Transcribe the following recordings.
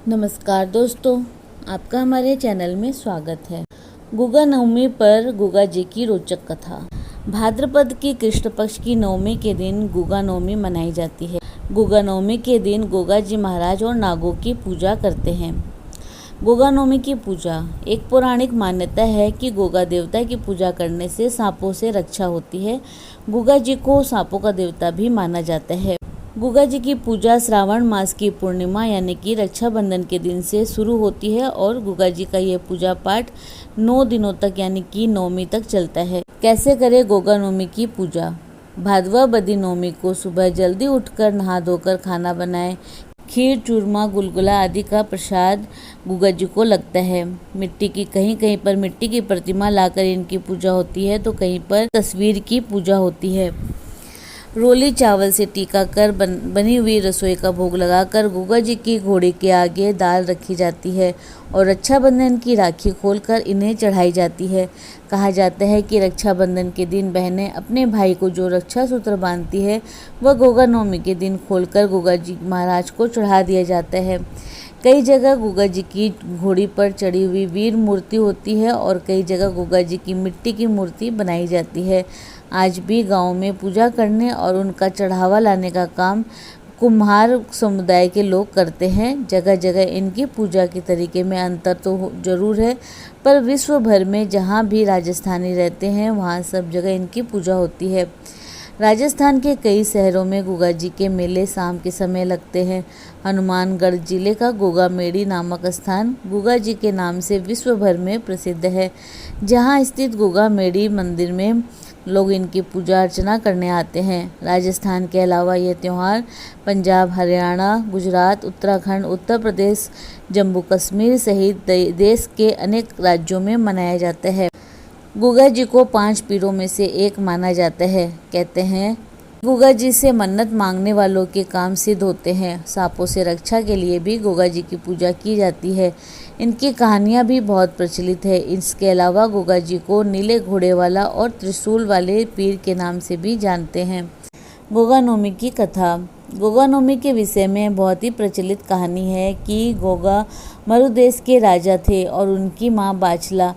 नमस्कार दोस्तों, आपका हमारे चैनल में स्वागत है। गुगा नवमी पर गुगा जी की रोचक कथा। भाद्रपद की कृष्ण पक्ष की नवमी के दिन गुगा नवमी मनाई जाती है। गुगा नवमी के दिन गुगा जी महाराज और नागों की पूजा करते हैं। गुगा नवमी की पूजा। एक पौराणिक मान्यता है कि गुगा देवता की पूजा करने से सांपों से रक्षा होती है। गुगा जी को सांपों का देवता भी माना जाता है। गुगा जी की पूजा श्रावण मास की पूर्णिमा यानी कि रक्षाबंधन के दिन से शुरू होती है और गुगा जी का यह पूजा पाठ 9 दिनों तक यानी कि नवमी तक चलता है। कैसे करें गुगा नवमी की पूजा? भादवा बदी नवमी को सुबह जल्दी उठकर नहा धोकर खाना बनाएं। खीर, चूरमा, गुलगुला आदि का प्रसाद गुगा जी को लगता है। मिट्टी की कहीं कहीं पर मिट्टी की प्रतिमा लाकर इनकी पूजा होती है तो कहीं पर तस्वीर की पूजा होती है। रोली चावल से टीका कर बनी हुई रसोई का भोग लगाकर गुगा जी की घोड़ी के आगे दाल रखी जाती है और रक्षाबंधन की राखी खोलकर इन्हें चढ़ाई जाती है। कहा जाता है कि रक्षाबंधन के दिन बहनें अपने भाई को जो रक्षा सूत्र बांधती है वह गुगा नवमी के दिन खोलकर गुगा जी महाराज को चढ़ा दिया जाता है। कई जगह गुगा जी की घोड़ी पर चढ़ी हुई वीर मूर्ति होती है और कई जगह गुगा जी की मिट्टी की मूर्ति बनाई जाती है। आज भी गांव में पूजा करने और उनका चढ़ावा लाने का काम कुम्हार समुदाय के लोग करते हैं। जगह जगह इनकी पूजा के तरीके में अंतर तो जरूर है, पर विश्व भर में जहां भी राजस्थानी रहते हैं वहां सब जगह इनकी पूजा होती है। राजस्थान के कई शहरों में गुगा जी के मेले शाम के समय लगते हैं। हनुमानगढ़ जिले का गुगा मेड़ी नामक स्थान गुगा जी के नाम से विश्व भर में प्रसिद्ध है। जहां स्थित गुगा मेड़ी मंदिर में लोग इनकी पूजा अर्चना करने आते हैं। राजस्थान के अलावा यह त्यौहार पंजाब, हरियाणा, गुजरात, उत्तराखंड, उत्तर प्रदेश, जम्मू कश्मीर सहित देश के अनेक राज्यों में मनाया जाता है। गुगा जी को 5 पीरों में से एक माना जाता है। कहते हैं गुगा जी से मन्नत मांगने वालों के काम सिद्ध होते हैं। सांपों से रक्षा के लिए भी गुगा जी की पूजा की जाती है। इनकी कहानियाँ भी बहुत प्रचलित है। इसके अलावा गुगा जी को नीले घोड़े वाला और त्रिशूल वाले पीर के नाम से भी जानते हैं। गुगा नवमी की कथा। गुगा नवमी के विषय में बहुत ही प्रचलित कहानी है कि गुगा मरुदेश के राजा थे और उनकी माँ बाछला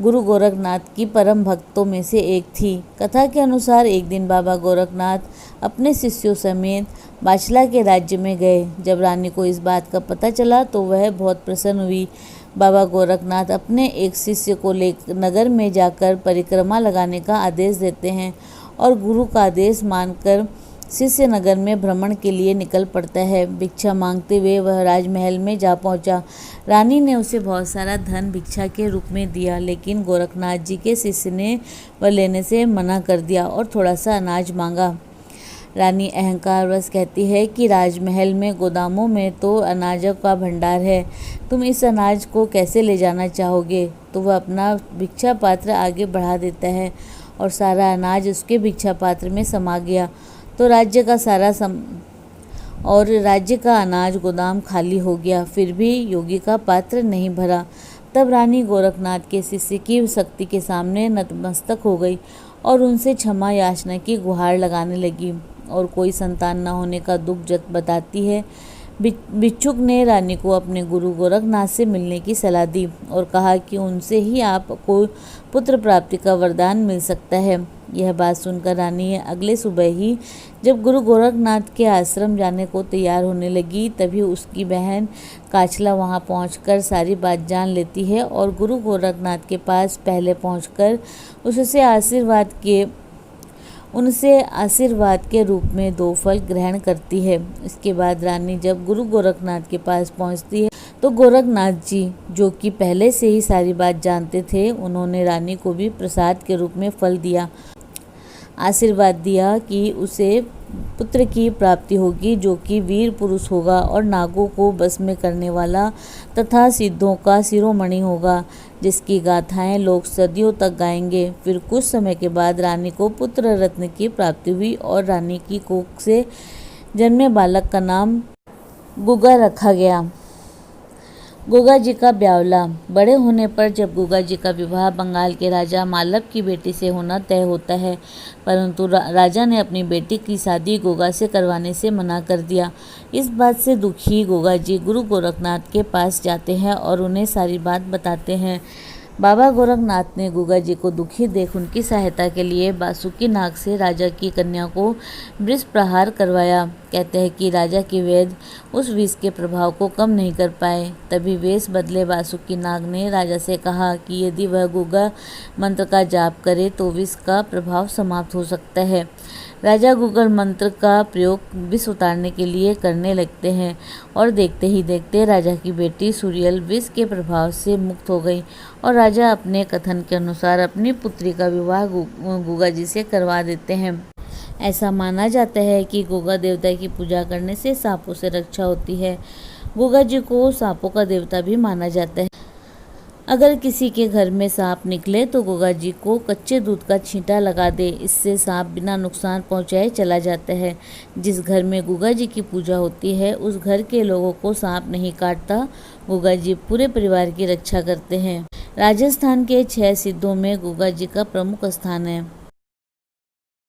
गुरु गोरखनाथ की परम भक्तों में से एक थी। कथा के अनुसार एक दिन बाबा गोरखनाथ अपने शिष्यों समेत बाछला के राज्य में गए। जब रानी को इस बात का पता चला तो वह बहुत प्रसन्न हुई। बाबा गोरखनाथ अपने एक शिष्य को लेकर नगर में जाकर परिक्रमा लगाने का आदेश देते हैं और गुरु का आदेश मानकर शिष्य नगर में भ्रमण के लिए निकल पड़ता है। भिक्षा मांगते हुए वह राजमहल में जा पहुंचा। रानी ने उसे बहुत सारा धन भिक्षा के रूप में दिया, लेकिन गोरखनाथ जी के शिष्य ने वह लेने से मना कर दिया और थोड़ा सा अनाज मांगा। रानी अहंकारवश कहती है कि राजमहल में गोदामों में तो अनाजों का भंडार है, तुम इस अनाज को कैसे ले जाना चाहोगे? तो वह अपना भिक्षा पात्र आगे बढ़ा देता है और सारा अनाज उसके भिक्षा पात्र में समा गया। तो राज्य का अनाज गोदाम खाली हो गया, फिर भी योगी का पात्र नहीं भरा। तब रानी गोरखनाथ के शिष्य की शक्ति के सामने नतमस्तक हो गई और उनसे क्षमा याचना की गुहार लगाने लगी और कोई संतान न होने का दुख बताती है। भिक्षुक ने रानी को अपने गुरु गोरखनाथ से मिलने की सलाह दी और कहा कि उनसे ही आपको पुत्र प्राप्ति का वरदान मिल सकता है। यह बात सुनकर रानी अगले सुबह ही जब गुरु गोरखनाथ के आश्रम जाने को तैयार होने लगी, तभी उसकी बहन काचला वहां पहुंचकर सारी बात जान लेती है और गुरु गोरखनाथ के पास पहले पहुंचकर उनसे आशीर्वाद के रूप में 2 फल ग्रहण करती है। इसके बाद रानी जब गुरु गोरखनाथ के पास पहुंचती है तो गोरखनाथ जी, जो कि पहले से ही सारी बात जानते थे, उन्होंने रानी को भी प्रसाद के रूप में फल दिया। आशीर्वाद दिया कि उसे पुत्र की प्राप्ति होगी जो कि वीर पुरुष होगा और नागों को बस में करने वाला तथा सिद्धों का शिरोमणि होगा, जिसकी गाथाएं लोग सदियों तक गाएंगे। फिर कुछ समय के बाद रानी को पुत्र रत्न की प्राप्ति हुई और रानी की कोख से जन्मे बालक का नाम गुगा रखा गया। गुगा जी का ब्यावला। बड़े होने पर जब गुगा जी का विवाह बंगाल के राजा मालव की बेटी से होना तय होता है, परंतु राजा ने अपनी बेटी की शादी गुगा से करवाने से मना कर दिया। इस बात से दुखी गुगा जी गुरु गोरखनाथ के पास जाते हैं और उन्हें सारी बात बताते हैं। बाबा गोरखनाथ ने गुगा जी को दुखी देख उनकी सहायता के लिए बासुकी नाग से राजा की कन्या को विष प्रहार करवाया। कहते हैं कि राजा के वैद्य उस विष के प्रभाव को कम नहीं कर पाए। तभी वेश बदले बासुकी नाग ने राजा से कहा कि यदि वह गुगा मंत्र का जाप करे तो विष का प्रभाव समाप्त हो सकता है। राजा गुगल मंत्र का प्रयोग विष उतारने के लिए करने लगते हैं और देखते ही देखते राजा की बेटी सूर्यल विष के प्रभाव से मुक्त हो गई और राजा अपने कथन के अनुसार अपनी पुत्री का विवाह गुगा जी से करवा देते हैं। ऐसा माना जाता है कि गुगा देवता की पूजा करने से सांपों से रक्षा होती है। गुगा जी को सांपों का देवता भी माना जाता है। अगर किसी के घर में सांप निकले तो गुगा जी को कच्चे दूध का छींटा लगा दे, इससे सांप बिना नुकसान पहुंचाए चला जाता है। जिस घर में गुगा जी की पूजा होती है उस घर के लोगों को सांप नहीं काटता। गुगा जी पूरे परिवार की रक्षा करते हैं। राजस्थान के 6 सिद्धों में गुगा जी का प्रमुख स्थान है।